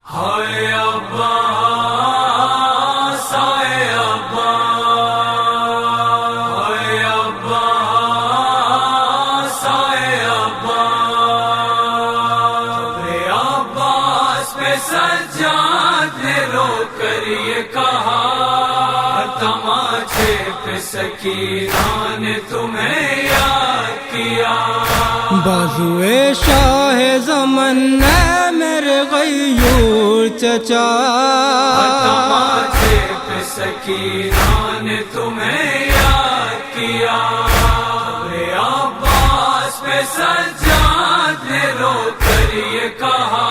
ہائے عباس ہائے عباس ہائے عباس ہائے عباس رے عباس پہ سجاد نے رو کر یہ کہا تماچے پہ سکینہ نے تمہیں یاد کیا بازوئے شاہ زمن ہے میرے غیور چچا تماچے پہ سکینہ نے تمہیں یاد کیا رے عباس پہ سجاد نے رو کر یہ کہا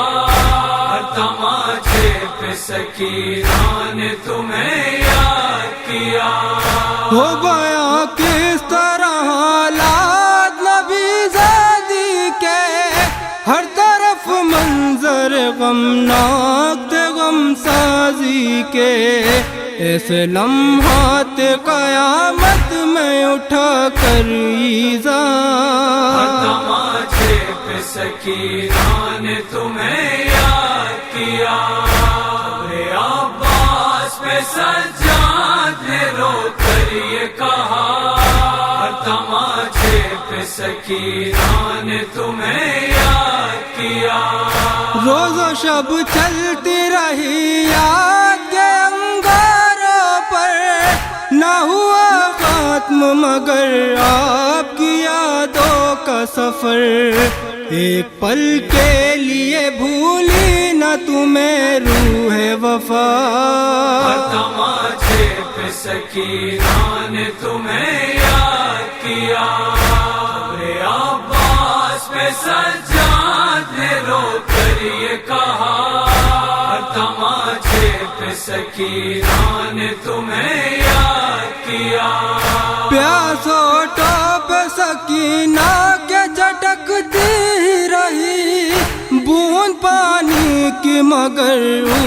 تماچے پہ سکینہ نے تمہیں یاد کیا ہو گیا کس طرح حالات نبی زادی کے ہر طرف منظر غمناک تھے غم سازی کے ایسے لمحات قیامت میں اٹھا کر ایزان تماچے پہ سکینہ نے تمہیں یاد کیا رے عباس پہ سجاد نے رو کر یہ کہا تماچے پہ سکینہ نے تمہیں یاد کیا روز و شب چلتی رہی یاد کے انگاروں پر نہ ہوا ختم مگر آپ کی یادوں کا سفر ایک پل کے لیے بھولی نہ تمہیں روح وفا تماچے پہ سکینہ نے تمہیں یاد کیا رے عباس پہ سجاد نے رو کر یہ کہا تماچے پہ سکینہ نے تمہیں یاد کیا پیاس ہوٹوں پہ سکینہ کے جھٹکتی رہی بوند پانی کی مگر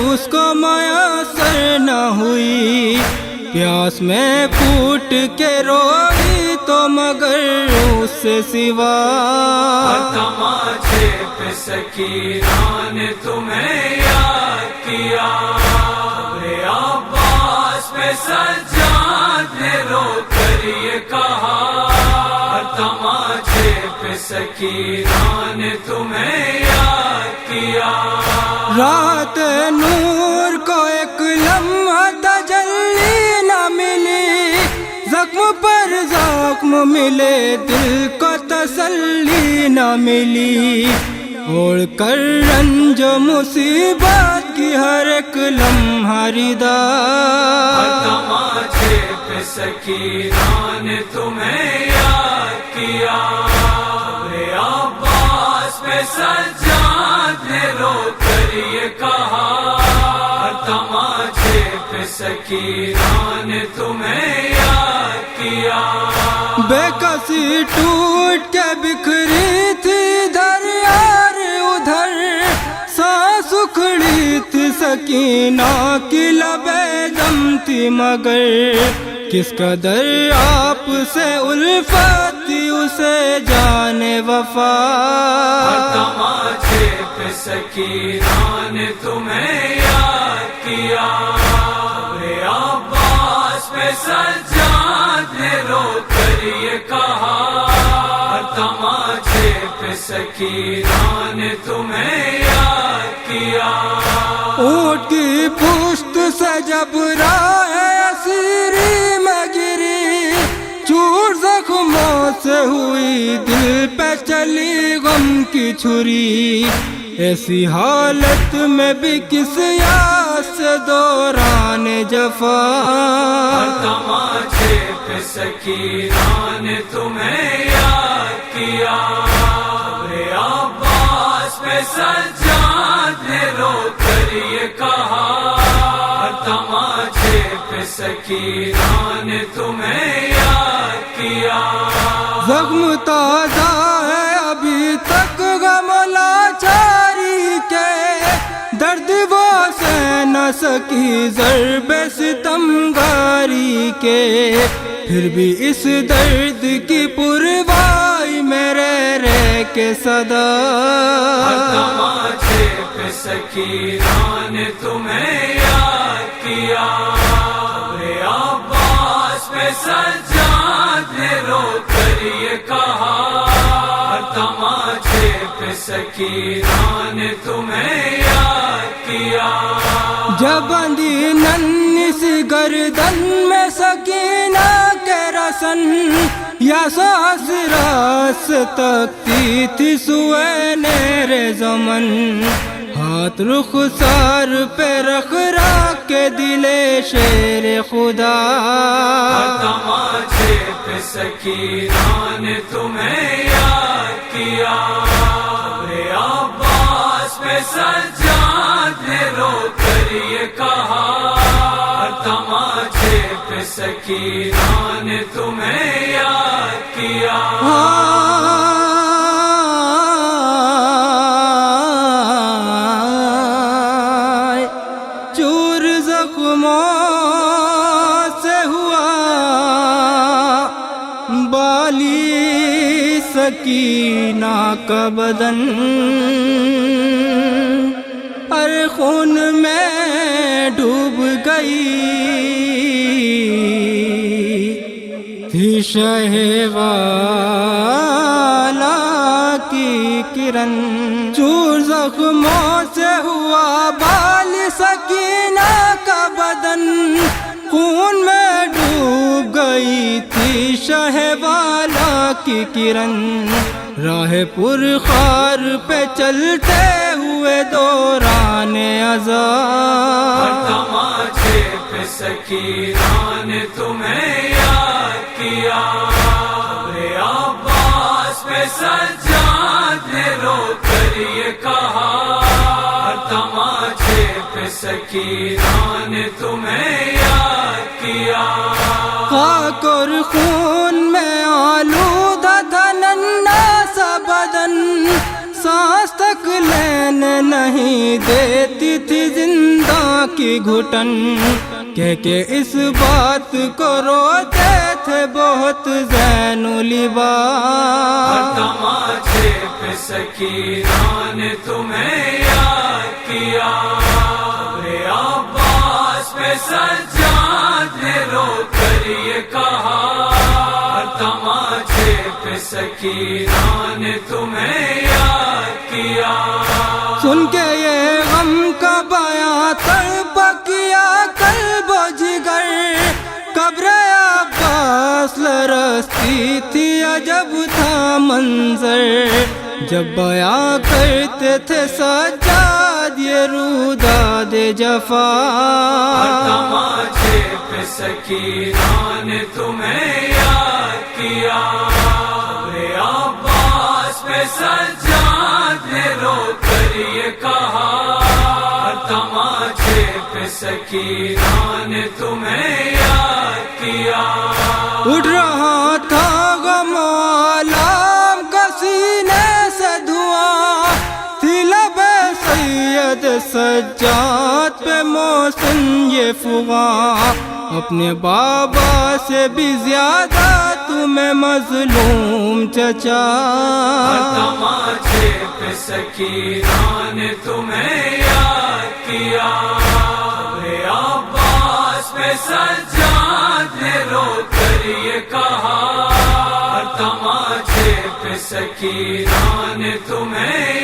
اس کو میسر نہ ہوئی پیاس میں پھوٹ کے روئی تو مگر اس سے سوا تماچے پہ سکینہ نے تمہیں یاد کیا رے عباس پہ سجاد نے رو کر یہ کہا تماچے پہ سکینہ نے تمہیں یاد کیا رات نور کو ایک لمحہ تجلی نہ ملی زخم پر زخم ملے دل کو تسلی نہ ملی اوڑھ کر رنج و مصیبت کی ہر ایک لمحہ ردا تماچے پہ سکینہ نے تمہیں یاد کیا رے عباس پہ سجاد نے رو کر یہ کہا تماچے پہ سکینہ نے تمہیں یاد کیا بے کسی ٹوٹ کے بکھری تھی ادھر یار ادھر سانس اکھڑی تھی سکینہ کی لبے دم تھی مگر کس قدر آپ سے الفت تھی اسے جانے وفا تماچے پہ سکینہ نے تمہیں یاد کیا رے عباس پہ سجاد نے رو کر یہ کہا تماچے پہ سکینہ نے تمہیں یاد کیا اونٹ کی پشت سے جب راہ اسیری میں گری چور زخموں سے ہوئی دل پہ چلی غم کی چھری ایسی حالت میں بھی کس یاد سے دوران جفا تماچے پہ سکینہ نے تمہیں یاد کیا رے عباس پہ سجاد نے رو کر یہ کہا تماچے پہ سکینہ نے تمہیں یاد کیا زخم تازہ ہے ابھی تک غم لاچاری کے درد وہ سہ نہ سکی ضرب ستمگاری کے پھر بھی اس درد کی پروائی میرے رہ کے صدا تماچے پہ سکینہ نے تمہیں یاد کیا قبر عباس پہ سجاد نے رو کر یہ کہا تماچے پہ سکینہ نے تمہیں یاد کیا جب بندی ننھی سی گردن میں سکینہ کے رسن یا ساس راس تکتی تھی سوئے نیرے زمن ہاتھ رخسار پہ رکھ کے دلے شیر خدا تماچے پہ سکینہ نے تمہیں یاد کیا قبر عباس پہ سجاد نے رو کر یہ کہا تماچے پہ سکینہ نے تمہیں یاد کیا چور زخموں سے ہوا بالی سکینہ کا بدن ہر خون میں ڈوب گئی تھی شہوالہ کی کرن چور زخموں سے ہوا بال سکینہ کا بدن خون میں ڈوب گئی تھی شہوالہ کی کرن راہ پرخار پہ چلتے ہوئے دوران عذاب تماچے پہ سکینہ نے تمہیں یاد کیا قبر عباس پہ سجاد نے رو کر یہ کہا تماچے پہ سکینہ نے تمہیں یاد کیا خاک اور خون میں آلودہ تھا ننھا سا بدن سانس تک لینے نہیں دیتی تھی زندہ کی گھٹن کہ اس بات کو روتے تھے بہت زین و لباس تماچے پہ سکینہ نے تمہیں یاد کیا قبر عباس پہ سجاد نے رو کر یہ کہا تماچے پہ سکینہ نے تمہیں یاد کیا سن کے یہ غم کا بیاں تڑپ کیا قلب و جگر قبر عباس لرزتی تھی عجب تھا منظر جب بیاں کرتے تھے سجاد یہ روداد جفا تماچے پہ سکینہ نے تمہیں یاد کیا قبر عباس پہ سجاد نے رو کر یہ کہا تماچے پہ سکینہ نے تمہیں یاد کیا اٹھ رہا تھا غم و آلام کا سینے سے دھواں تھی لب سید سجاد پہ محسن یہ فغاں اپنے بابا سے بھی زیادہ تمہیں مظلوم چچا تماچے پہ سکینہ نے تمہیں یاد کیا قبر عباس پہ سجاد نے رو کر یہ کہا تماچے پہ سکینہ نے تمہیں